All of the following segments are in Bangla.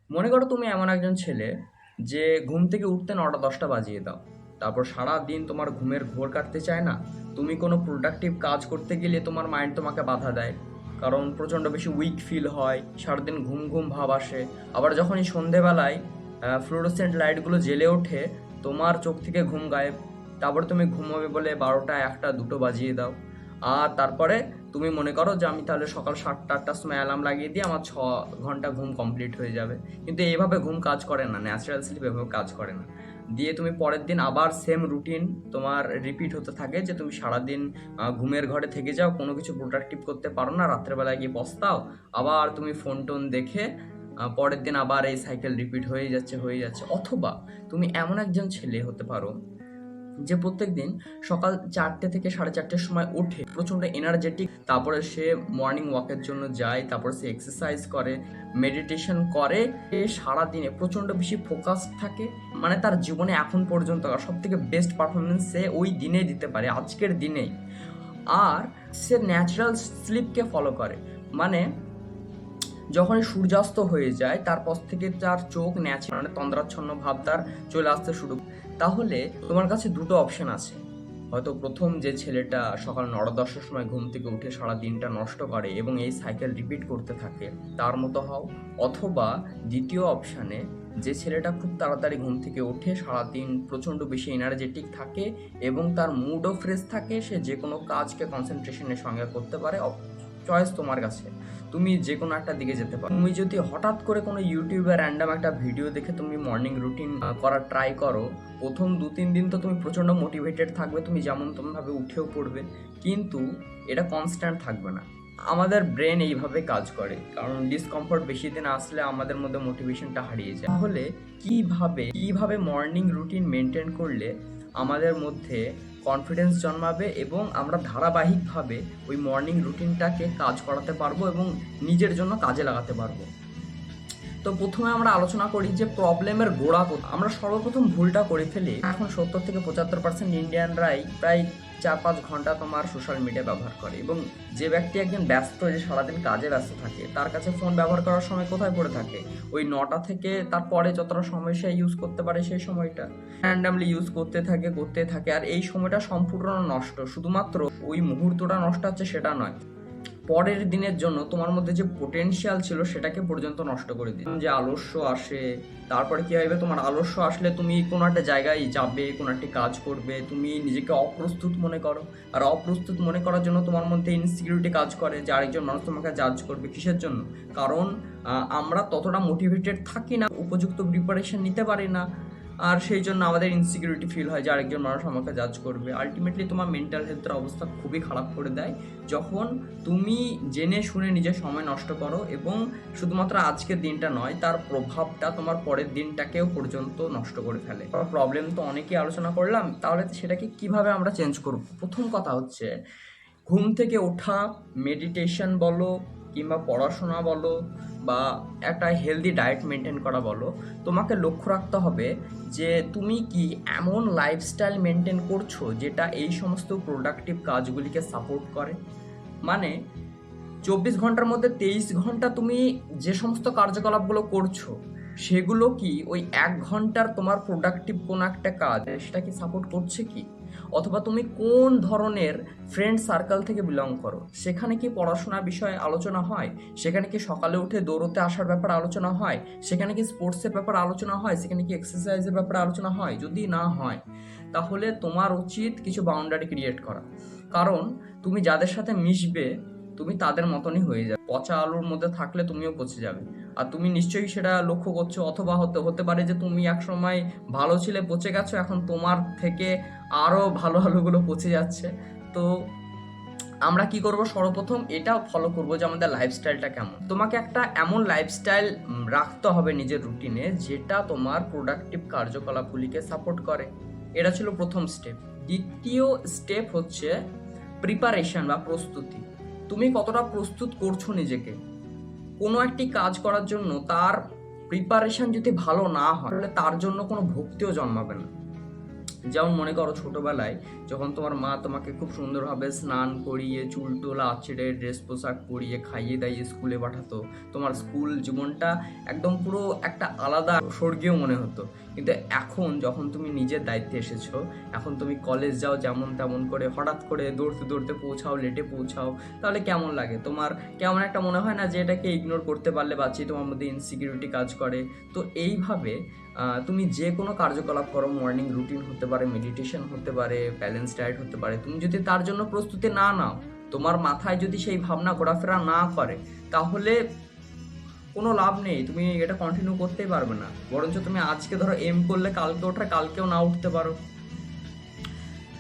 মনে করো তুমি এমন একজন ছেলে যে ঘুম থেকে উঠতে 9টা 10টা বাজিয়ে দাও, তারপর সারা দিন তোমার ঘুমের ঘোর কাটতে চায় না। তুমি কোনো প্রোডাক্টিভ কাজ করতে গেলে তোমার মাইন্ড তোমাকে বাধা দেয়, কারণ প্রচণ্ড বেশি উইক ফিল হয়, সারাদিন ঘুম ঘুম ভাব আসে। আবার যখনই সন্ধেবেলায় ফ্লোরোসেন্ট লাইটগুলো জ্বেলে ওঠে, তোমার চোখ থেকে ঘুম গায়েব। তারপর তুমি ঘুমাবে বলে 12টা 1টা 2টো বাজিয়ে দাও। আর তারপরে তুমি মনে করো যে আমি তাহলে সকাল 7টা 8টার সময় অ্যালার্ম লাগিয়ে দিয়ে আমার 6 ঘন্টা ঘুম কমপ্লিট হয়ে যাবে। কিন্তু এইভাবে ঘুম কাজ করে না, ন্যাচারাল স্লিপ এভাবে কাজ করে না। দিয়ে তুমি পরের দিন আবার সেম রুটিন তোমার রিপিট হতে থাকে, যে তুমি সারাদিন ঘুমের ঘরে থেকে যাও, কোনো কিছু প্রোডাক্টিভ করতে পারো না, রাত্রেবেলায় গিয়ে পস্তাও। আবার তুমি ফোন টোন দেখে পরের দিন আবার এই সাইকেল রিপিট হয়ে যাচ্ছে। অথবা তুমি এমন একজন ছেলে হতে পারো যে প্রত্যেকদিন সকাল 4টে থেকে 4:30টার সময় ওঠে, প্রচণ্ড এনার্জেটিক, তারপরে সে মর্নিং ওয়াকের জন্য যায়, তারপরে সে এক্সারসাইজ করে, মেডিটেশন করে। সে সারাদিনে প্রচণ্ড বেশি ফোকাসড থাকে, মানে তার জীবনে এখন পর্যন্ত সব থেকে বেস্ট পারফরমেন্স সে ওই দিনেই দিতে পারে, আজকের দিনেই। আর সে ন্যাচারাল স্লিপকে ফলো করে, মানে যখনই সূর্যাস্ত হয়ে যায় তারপর থেকে তার চোখ ন্যাচারাল মানে তন্দ্রাচ্ছন্ন ভাব তার চলে আসতে শুরু। তাহলে তোমার কাছে দুটো অপশন আছে। হয়তো প্রথম যে ছেলেটা সকাল 9টা 10টার সময় ঘুম থেকে উঠে সারা দিনটা নষ্ট করে এবং এই সাইকেল রিপিট করতে থাকে, তার মতো হও। অথবা দ্বিতীয় অপশানে, যে ছেলেটা খুব তাড়াতাড়ি ঘুম থেকে ওঠে, সারাদিন প্রচণ্ড বেশি এনার্জেটিক থাকে এবং তার মুডও ফ্রেশ থাকে, সে যে কোনো কাজকে কনসেন্ট্রেশনের সঙ্গে করতে পারে। চয়েস তোমার কাছে, তুমি যে কোনো একটা দিকে যেতে পারো। তুমি যদি হঠাৎ করে কোনো ইউটিউবে র্যান্ডাম একটা ভিডিও দেখে তুমি মর্নিং রুটিন করার ট্রাই করো, প্রথম 2-3 দিন তো তুমি প্রচণ্ড মোটিভেটেড থাকবে, তুমি যেমন তেমনভাবে উঠেও পড়বে, কিন্তু এটা কনস্ট্যান্ট থাকবে না। আমাদের ব্রেন এইভাবে কাজ করে, কারণ ডিসকমফর্ট বেশি দিন আসলে আমাদের মধ্যে মোটিভেশনটা হারিয়ে যায়। তাহলে কিভাবে মর্নিং রুটিন মেনটেন করলে আমাদের মধ্যে কনফিডেন্স জন্মাবে এবং আমরা ধারাবাহিকভাবে ওই মর্নিং রুটিনটাকে কাজ করাতে পারবো এবং নিজের জন্য কাজে লাগাতে পারবো। তো প্রথমে আমরা আলোচনা করি যে প্রবলেমের গোড়া কোথায়। আমরা সর্বপ্রথম ভুলটা করে ফেলি, এখন 70 থেকে 75% ইন্ডিয়ানরাই প্রায় 4-5 ঘন্টা তোমার সোশ্যাল মিডিয়া ব্যবহার করে, এবং যে ব্যক্তি একজন ব্যস্ত, যে সারাদিন কাজে ব্যস্ত থাকে, তার কাছে ফোন ব্যবহার করার সময় কোথায় পড়ে থাকে? ওই 9টা থেকে তারপরে যতটা সময় সে ইউজ করতে পারে সেই সময়টা র্যান্ডামলি ইউজ করতে থাকে। আর এই সময়টা সম্পূর্ণ নষ্ট, শুধুমাত্র ওই মুহূর্তটা নষ্ট হচ্ছে সেটা নয়, পরের দিনের জন্য তোমার মধ্যে যে পোটেনশিয়াল ছিল সেটাকে পর্যন্ত নষ্ট করে দিই। যে আলস্য আসে, তারপরে কি হবে, তোমার আলস্য আসলে তুমি কোনো একটা জায়গায় যাবে, কোনো একটা কাজ করবে, তুমি নিজেকে অপ্রস্তুত মনে করো। আর অপ্রস্তুত মনে করার জন্য তোমার মধ্যে ইনসিকিউরিটি কাজ করে, যে আরেকজন মানুষ তোমাকে জাজ করবে। কিসের জন্য? কারণ আমরা ততটা মোটিভেটেড থাকি না, উপযুক্ত প্রিপারেশন নিতে পারি না, আর সেই জন্য আমাদের ইনসিকিউরিটি ফিল হয় যে আরেকজন মানুষ আমাকে জাজ করবে। আলটিমেটলি তোমার মেন্টাল হেলথের অবস্থা খুবই খারাপ করে দেয় যখন তুমি জেনে শুনে নিজের সময় নষ্ট করো, এবং শুধুমাত্র আজকের দিনটা নয়, তার প্রভাবটা তোমার পরের দিনটাকেও পর্যন্ত নষ্ট করে ফেলে। প্রবলেম তো অনেকেই আলোচনা করলাম, তাহলে সেটাকে কিভাবে আমরা চেঞ্জ করব? প্রথম কথা হচ্ছে, ঘুম থেকে ওঠা, মেডিটেশন বলো কিংবা পড়াশোনা বলো বা একটা হেলদি ডায়েট মেনটেন করা বলো, তোমাকে লক্ষ্য রাখতে হবে যে তুমি কি এমন লাইফস্টাইল মেনটেন করছো যেটা এই সমস্ত প্রোডাক্টিভ কাজগুলিকে সাপোর্ট করে। মানে 24 ঘন্টার মধ্যে 23 ঘন্টা তুমি যে সমস্ত কার্যকলাপগুলো করছো, সেগুলো কি ওই 1 ঘন্টার তোমার প্রোডাক্টিভ কোনো একটা কাজ সেটা কি সাপোর্ট করছে কি? অথবা তুমি কোন ধরনের ফ্রেন্ড সার্কেল থেকে বিলং করো, সেখানে কি পড়াশোনা বিষয়ে আলোচনা হয়? সেখানে কি সকালে উঠে দৌড়তে আসার ব্যাপারে আলোচনা হয়? সেখানে কি স্পোর্টসের ব্যাপারে আলোচনা হয়? সেখানে কি এক্সারসাইজের ব্যাপারে আলোচনা হয়? যদি না হয়, তাহলে তোমার উচিত কিছু বাউন্ডারি ক্রিয়েট করা। কারণ তুমি যাদের সাথে মিশবে, তুমি তাদের মতনই হয়ে যাবে। পচা আলুর মধ্যে থাকলে তুমিও পচে যাবে। আর তুমি নিশ্চয়ই সেটা লক্ষ্য করছো, অথবা হতে পারে যে তুমি একসময় ভালো ছিলে, পচে গেছো, এখন তোমার থেকে আরো ভালো আলুগুলো পচে যাচ্ছে। তো আমরা কি করব, সর্বপ্রথম এটা ফলো করব যে আমাদের লাইফস্টাইলটা কেমন। তোমাকে একটা এমন লাইফস্টাইল রাখতে হবে নিজের রুটিনে যেটা তোমার প্রোডাক্টিভ কার্যকলাপগুলিকে সাপোর্ট করে। এটা ছিল প্রথম স্টেপ। দ্বিতীয় স্টেপ হচ্ছে প্রিপারেশন বা প্রস্তুতি। তুমি কতটা প্রস্তুত করছো নিজেকে কোনো একটি কাজ করার জন্য? তার প্রিপারেশন যদি ভালো না হয় তাহলে তার জন্য কোনো ভক্তিও জন্মাবে না। যেমন মনে করো ছোটবেলায় যখন তোমার মা তোমাকে খুব সুন্দরভাবে স্নান করিয়ে চুল টোলা আঁচড়ে ড্রেস পোশাক পরিয়ে খাইয়ে দাইয়ে স্কুলে পাঠাতো, তোমার স্কুল জীবনটা একদম পুরো একটা আলাদা স্বর্গীয় মনে হতো। কিন্তু এখন যখন তুমি নিজের দায়িত্বে এসেছো, এখন তুমি কলেজ যাও যেমন তেমন করে, হঠাৎ করে দৌড়তে দৌড়তে পৌঁছাও, লেটে পৌঁছাও, তাহলে কেমন লাগে? তোমার কেমন একটা মনে হয় না যে এটাকে ইগনোর করতে পারলে বাঁচি, তোমার মধ্যে ইনসিকিউরিটি কাজ করে। তো এইভাবে তুমি যে কোনো কার্যকলাপ করো, মর্নিং রুটিন হতে পারে, মেডিটেশন হতে পারে, ব্যালেন্স ডায়েট হতে পারে, তুমি যদি তার জন্য প্রস্তুতি না নাও, তোমার মাথায় যদি সেই ভাবনা ঘোরাফেরা না করে, তাহলে কোনো লাভ নেই, তুমি এটা কন্টিনিউ করতেই পারবে না। বরঞ্চ তুমি আজকে ধরো এম করলে কালকে ওঠার, কালকেও না উঠতে পারো।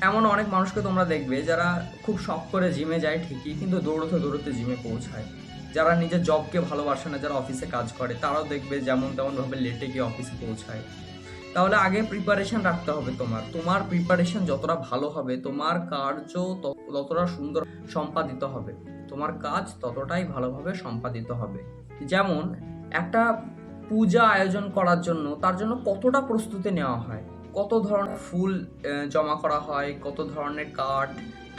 এমন অনেক মানুষকে তোমরা দেখবে যারা খুব শখ করে জিমে যায় ঠিকই, কিন্তু দৌড়তে দৌড়তে জিমে পৌঁছায়। যারা নিজের জবকে ভালোবাসে না, যারা অফিসে কাজ করে, তারাও দেখবে যেমন তেমনভাবে লেটে গিয়ে অফিসে পৌঁছায়। তাহলে আগে প্রিপারেশন রাখতে হবে। তোমার প্রিপারেশন যতটা ভালো হবে, তোমার কার্য ততটা সুন্দর সম্পাদিত হবে, তোমার কাজ ততটাই ভালোভাবে সম্পাদিত হবে। যেমন একটা পূজা আয়োজন করার জন্য, তার জন্য কতটা প্রস্তুতি নেওয়া হয়, কত ধরনের ফুল জমা করা হয়, কত ধরনের কাঠ,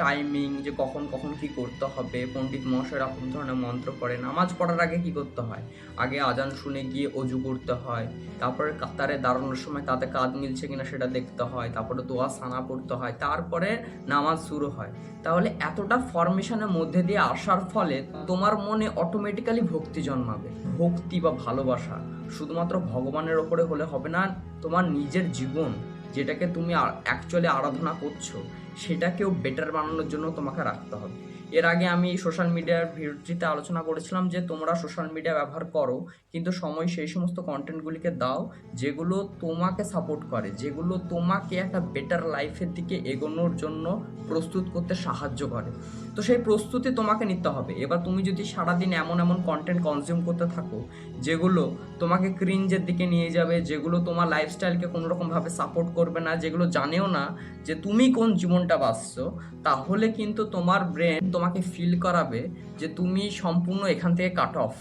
টাইমিং, যে কখন কখন কি করতে হবে, পণ্ডিত মহাশয়রা কোন ধরনের মন্ত্র পড়ে। নামাজ পড়ার আগে কি করতে হয়? আগে আজান শুনে গিয়ে অজু করতে হয়, তারপরে কাতারে দাঁড়ানোর সময় তাতে কাঁধ মিলছে কিনা সেটা দেখতে হয়, তারপরে দোয়া সানা পড়তে হয়, তারপরে নামাজ শুরু হয়। তাহলে এতটা ফরমেশনের মধ্যে দিয়ে আসার ফলে তোমার মনে অটোমেটিক্যালি ভক্তি জন্মাবে। ভক্তি বা ভালোবাসা শুধুমাত্র ভগবানের ওপরে হলে হবে না, তোমার নিজের জীবন যেটাকে তুমি অ্যাকচুয়ালি আরাধনা করছো, সেটাকেও বেটার বানানোর জন্য তোমাকে রাখতে হবে। এর আগে আমি সোশ্যাল মিডিয়ার ভিডিওতে আলোচনা করেছিলাম যে তোমরা সোশ্যাল মিডিয়া ব্যবহার করো, কিন্তু সময় সেই সমস্ত কন্টেন্টগুলিকে দাও যেগুলো তোমাকে সাপোর্ট করে, যেগুলো তোমাকে একটা বেটার লাইফের দিকে এগোনোর জন্য প্রস্তুত করতে সাহায্য করে। তো সেই প্রস্তুতি তোমাকে নিতে হবে। এবার তুমি যদি সারাদিন এমন এমন কন্টেন্ট কনজিউম করতে থাকো যেগুলো তোমাকে ক্রিঞ্জের দিকে নিয়ে যাবে, যেগুলো তোমার লাইফস্টাইলকে কোনোরকমভাবে সাপোর্ট করবে না, যেগুলো জানেও না যে তুমি কোন জীবনটা বাঁচছো, তাহলে কিন্তু তোমার ব্রেন তোমাকে ফিল করাবে যে তুমি সম্পূর্ণ এখান থেকে কাট অফ,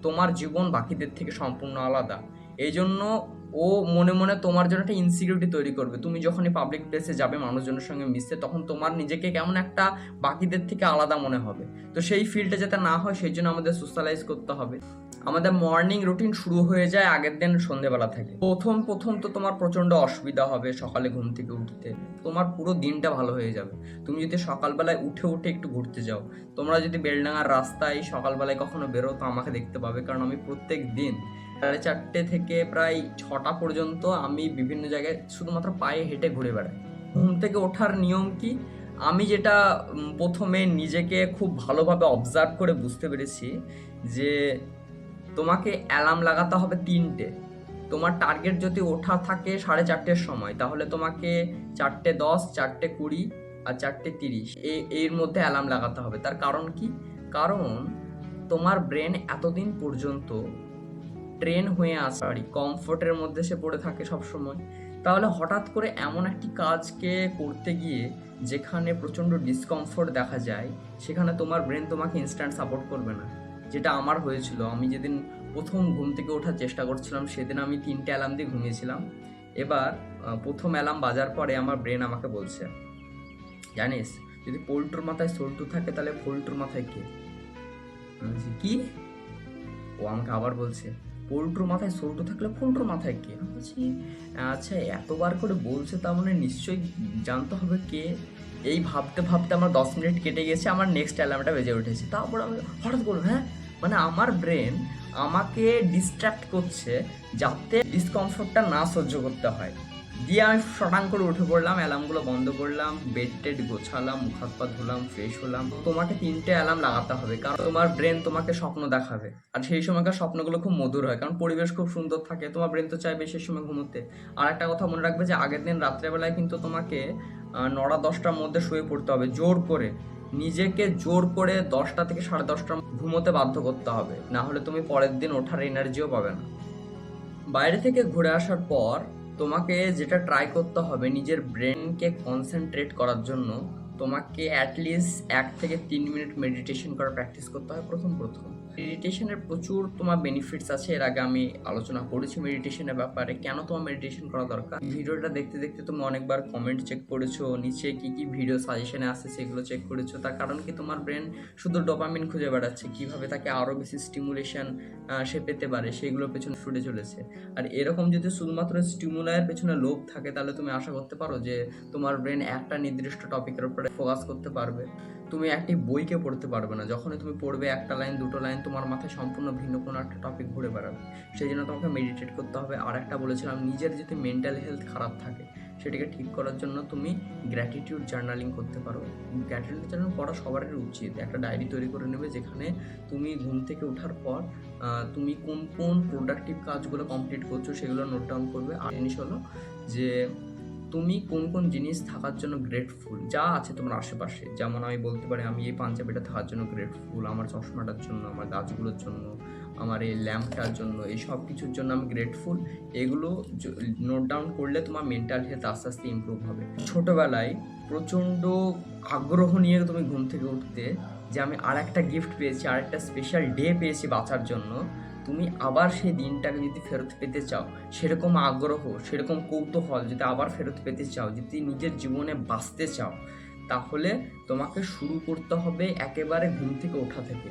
তোমার জীবন বাকিদের থেকে সম্পূর্ণ আলাদা। এই জন্য ও মনে মনে তোমার জন্য একটা ইনসিকিউরিটি তৈরি করবে। তুমি যখনই পাবলিক প্লেসে যাবে মানুষজনের সঙ্গে মিশতে, তখন তোমার নিজেকে কেমন একটা বাকিদের থেকে আলাদা মনে হবে। তো সেই ফিলটা যাতে না হয়, সেই জন্য আমাদের সোশ্যালাইজ করতে হবে। আমাদের মর্নিং রুটিন শুরু হয়ে যায় আগের দিন সন্ধেবেলা থেকে। প্রথম তো তোমার প্রচন্ড অসুবিধা হবে সকালে ঘুম থেকে উঠতে, তোমার পুরো দিনটা ভালো হয়ে যাবে তুমি যদি সকালবেলায় উঠে উঠে একটু ঘুরতে যাও। তোমরা যদি বেলডাঙার রাস্তায় সকালবেলায় কখনো বেরো, তো আমাকে দেখতে পাবে, কারণ আমি প্রত্যেক দিন 4:30 থেকে প্রায় 6টা পর্যন্ত আমি বিভিন্ন জায়গায় শুধুমাত্র পায়ে হেঁটে ঘুরে বেড়াই। ঘুম থেকে ওঠার নিয়ম কি? আমি যেটা প্রথমে নিজেকে খুব ভালোভাবে অবজার্ভ করে বুঝতে পেরেছি যে তোমাকে অ্যালার্ম লাগাতে হবে 3টে। তোমার টার্গেট যদি ওঠা থাকে 4:30-র সময়, তাহলে তোমাকে 4:10, 4:20 আর 4:30 এর মধ্যে অ্যালার্ম লাগাতে হবে। তার কারণ কি? কারণ তোমার ব্রেন এতদিন পর্যন্ত ট্রেন হয়ে আসে, কমফোর্টের মধ্যে সে পড়ে থাকে সবসময়। তাহলে হঠাৎ করে এমন একটি কাজকে করতে গিয়ে যেখানে প্রচণ্ড ডিসকমফোর্ট দেখা যায়, সেখানে তোমার ব্রেন তোমাকে ইনস্ট্যান্ট সাপোর্ট করবে না। যেটা আমার হয়েছিল, আমি যেদিন প্রথম ঘুম থেকে ওঠার চেষ্টা করছিলাম, সেদিন আমি 3টে অ্যালার্ম দিয়ে ঘুমিয়েছিলাম। এবার প্রথম অ্যালার্ম বাজার পরে আমার ব্রেন আমাকে বলছে, জানিস যদি পল্টুর মাথায় সল্টু থাকে তাহলে ফল্টুর মাথায় কে? আমি বলছি কি? ও আমাকে আবার বলছে, পল্টুর মাথায় সল্টু থাকলে ফল্টুর মাথায় কে? আমি বলছি আচ্ছা, এতবার করে বলছে, তার মানে নিশ্চয়ই জানতে হবে কে। এই ভাবতে ভাবতে আমার 10 মিনিট কেটে গেছে, আমার নেক্সট অ্যালার্মটা বেজে উঠেছে। তারপর আমি হঠাৎ বলবো, হ্যাঁ, মানে আমার ব্রেন আমাকে ডিস্ট্র্যাক্ট করছে যাতে ডিসকমফোর্টটা না সহ্য করতে হয়। দিয়ে আমি শটাং করে উঠে পড়লাম, অ্যালার্মগুলো বন্ধ করলাম, বেড টেড গোছালাম, মুখ হাত পা ধুলাম, ফ্রেশ হলাম। তোমাকে 3টে অ্যালার্ম লাগাতে হবে, কারণ তোমার ব্রেন তোমাকে স্বপ্ন দেখাবে, আর সেই সময়কার স্বপ্নগুলো খুব মধুর হয়, কারণ পরিবেশ খুব সুন্দর থাকে। তোমার ব্রেন তো চাইবে সেই সময় ঘুমোতে। আর একটা কথা মনে রাখবে যে আগের দিন রাত্রেবেলায় কিন্তু তোমাকে 9টা-10টার মধ্যে শুয়ে পড়তে হবে, জোর করে নিজেকে জোর করে 10টা থেকে 10:30 ঘুমোতে বাধ্য করতে হবে, না হলে তুমি পরের দিন ওঠার এনার্জিও পাবে না। বাইরে থেকে ঘুরে আসার পর তোমাকে যেটা ট্রাই করতে হবে, নিজের ব্রেনকে কনসেন্ট্রেট করার জন্য তোমাকে অ্যাটলিস্ট 1 থেকে 3 মিনিট মেডিটেশন করার প্র্যাকটিস করতে হয় প্রথম। মেডিটেশনের প্রচুর তোমার বেনিফিটস আছে। এর আগে আমি আলোচনা করেছি মেডিটেশনের ব্যাপারে, কেন তোমার মেডিটেশন করা দরকার। ভিডিওটা দেখতে দেখতে তুমি অনেকবার কমেন্ট চেক করেছো, নিচে কি কি ভিডিও সাজেশনে আসছে সেগুলো চেক করেছো। তার কারণ কি, তোমার ব্রেন শুধু ডোপামিন খুঁজে বেড়াচ্ছে, কিভাবে তাকে আরও বেশি স্টিমুলেশন সে পেতে পারে সেগুলোর পেছনে ছুটে চলেছে। আর এরকম যদি শুধুমাত্র স্টিমুলাইয়ের পেছনে লোভ থাকে, তাহলে তুমি আশা করতে পারো যে তোমার ব্রেন একটা নির্দিষ্ট টপিকের উপরে ফোকাস করতে পারবে। তুমি একটি বইকে পড়তে পারবে না, যখনই তুমি পড়বে একটা লাইন দুটো লাইন তোমার মাথায় সম্পূর্ণ ভিন্ন কোনো একটা টপিক ঘুরে বেড়াবে। সেই জন্য তোমাকে মেডিটেট করতে হবে। আর একটা বলেছিলাম, নিজের যদি মেন্টাল হেলথ খারাপ থাকে সেটাকে ঠিক করার জন্য তুমি গ্র্যাটিটিউড জার্নালিং করতে পারো। গ্র্যাটিটিউড জার্নাল করা সবারই উচিত। একটা ডায়েরি তৈরি করে নেবে, যেখানে তুমি ঘুম থেকে ওঠার পর তুমি কোন কোন প্রোডাক্টিভ কাজগুলো কমপ্লিট করছো সেগুলো নোট ডাউন করবে। আর জিনিস হলো যে তুমি কোন কোন জিনিস থাকার জন্য গ্রেটফুল, যা আছে তোমার আশেপাশে। যেমন আমি বলতে পারি, আমি এই পাঞ্জাবিটা থাকার জন্য গ্রেটফুল, আমার চশমাটার জন্য, আমার গাছগুলোর জন্য, আমার এই ল্যাম্পটার জন্য, এই সব কিছুর জন্য আমি গ্রেটফুল। এগুলো নোট ডাউন করলে তোমার মেন্টাল হেলথ আস্তে আস্তে ইমপ্রুভ হবে। ছোটোবেলায় প্রচণ্ড আগ্রহ নিয়ে তুমি ঘুম থেকে উঠতে, যে আমি আর একটা গিফট পেয়েছি, আর একটা স্পেশাল ডে পেয়েছি বাঁচার জন্য। তুমি আবার সেই দিনটাকে যদি ফেরত পেতে চাও, সেরকম আগ্রহ, সেরকম কৌতূহল যদি আবার ফেরত পেতে চাও, যদি নিজের জীবনে বাঁচতে চাও, তাহলে তোমাকে শুরু করতে হবে একেবারে ঘুম থেকে ওঠা থেকে।